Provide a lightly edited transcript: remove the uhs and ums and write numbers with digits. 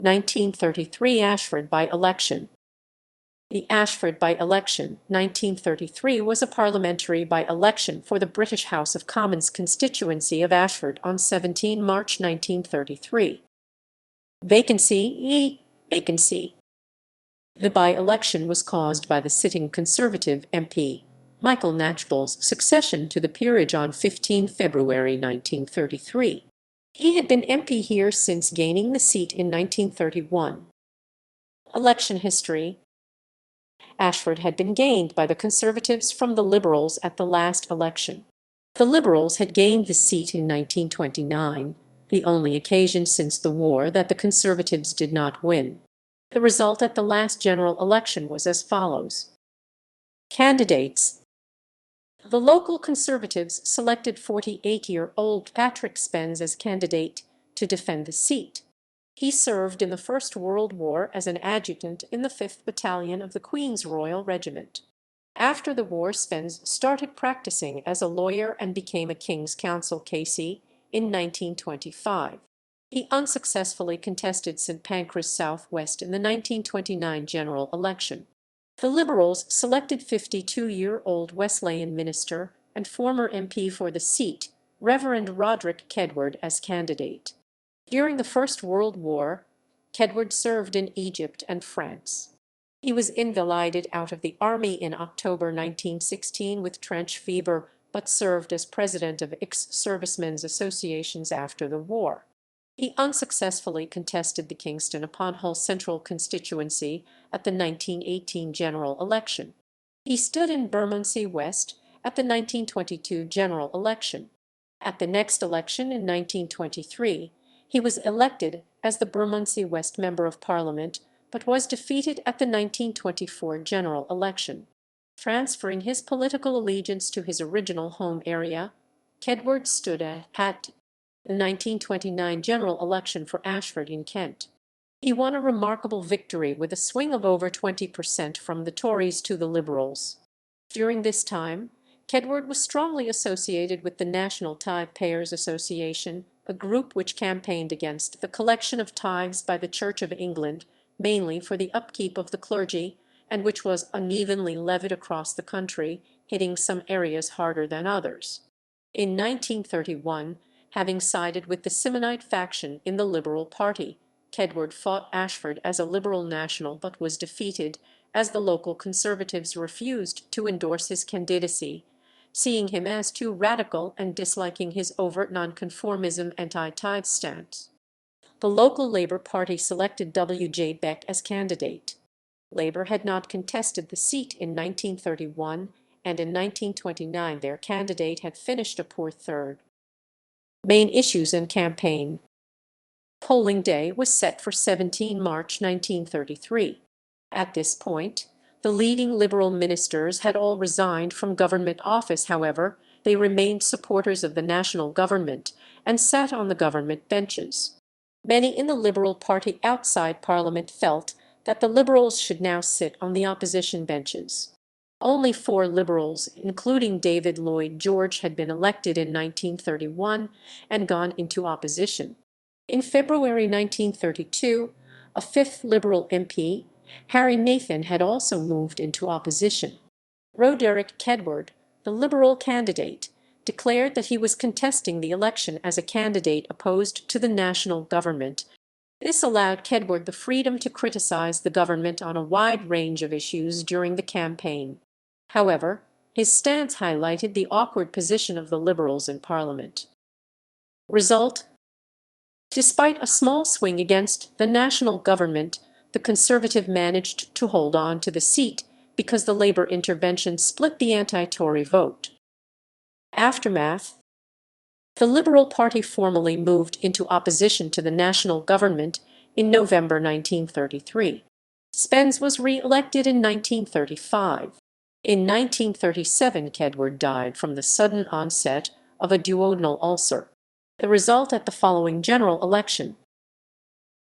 1933 Ashford by-election. The Ashford by-election, 1933, was a parliamentary by-election for the British House of Commons constituency of Ashford on 17 March 1933. Vacancy. The by-election was caused by the sitting Conservative MP, Michael Knatchbull's succession to the peerage on 15 February 1933. He had been MP here since gaining the seat in 1931. Election history. Ashford had been gained by the Conservatives from the Liberals at the last election. The Liberals had gained the seat in 1929, the only occasion since the war that the Conservatives did not win. The result at the last general election was as follows. Candidates. The local Conservatives selected 48-year-old Patrick Spens as candidate to defend the seat. He served in the First World War as an adjutant in the 5th Battalion of the Queen's Royal Regiment. After the war, Spens started practicing as a lawyer and became a King's Counsel KC in 1925. He unsuccessfully contested St Pancras South West in the 1929 general election. The Liberals selected 52-year-old Wesleyan minister and former MP for the seat, Reverend Roderick Kedward, as candidate. During the First World War, Kedward served in Egypt and France. He was invalided out of the army in October 1916 with trench fever, but served as president of ex-servicemen's associations after the war. He unsuccessfully contested the Kingston-upon-Hull Central constituency at the 1918 general election. He stood in Bermondsey West at the 1922 general election. At the next election in 1923, he was elected as the Bermondsey West Member of Parliament, but was defeated at the 1924 general election. Transferring his political allegiance to his original home area, Kedward stood at the 1929 general election for Ashford in Kent. He won a remarkable victory with a swing of over 20% from the Tories to the Liberals. During this time, Kedward was strongly associated with the National Tithe Payers Association, a group which campaigned against the collection of tithes by the Church of England, mainly for the upkeep of the clergy, and which was unevenly levied across the country, hitting some areas harder than others. In 1931, having sided with the Simonite faction in the Liberal Party, Kedward fought Ashford as a Liberal national but was defeated, as the local Conservatives refused to endorse his candidacy, seeing him as too radical and disliking his overt nonconformism anti-tithe stance. The local Labour Party selected W.J. Beck as candidate. Labour had not contested the seat in 1931, and in 1929 their candidate had finished a poor third. Main issues and campaign. Polling day was set for 17 March 1933. At this point, the leading Liberal ministers had all resigned from government office. However, they remained supporters of the national government and sat on the government benches. Many in the Liberal Party outside Parliament felt that the Liberals should now sit on the opposition benches. Only 4 Liberals, including David Lloyd George, had been elected in 1931 and gone into opposition. In February 1932, a 5th Liberal MP, Harry Nathan, had also moved into opposition. Roderick Kedward, the Liberal candidate, declared that he was contesting the election as a candidate opposed to the national government. This allowed Kedward the freedom to criticize the government on a wide range of issues during the campaign. However, his stance highlighted the awkward position of the Liberals in Parliament. Result: despite a small swing against the national government, the Conservative managed to hold on to the seat because the Labour intervention split the anti-Tory vote. Aftermath: the Liberal Party formally moved into opposition to the national government in November 1933. Spens was re-elected in 1935. In 1937, Kedward died from the sudden onset of a duodenal ulcer. The result at the following general election: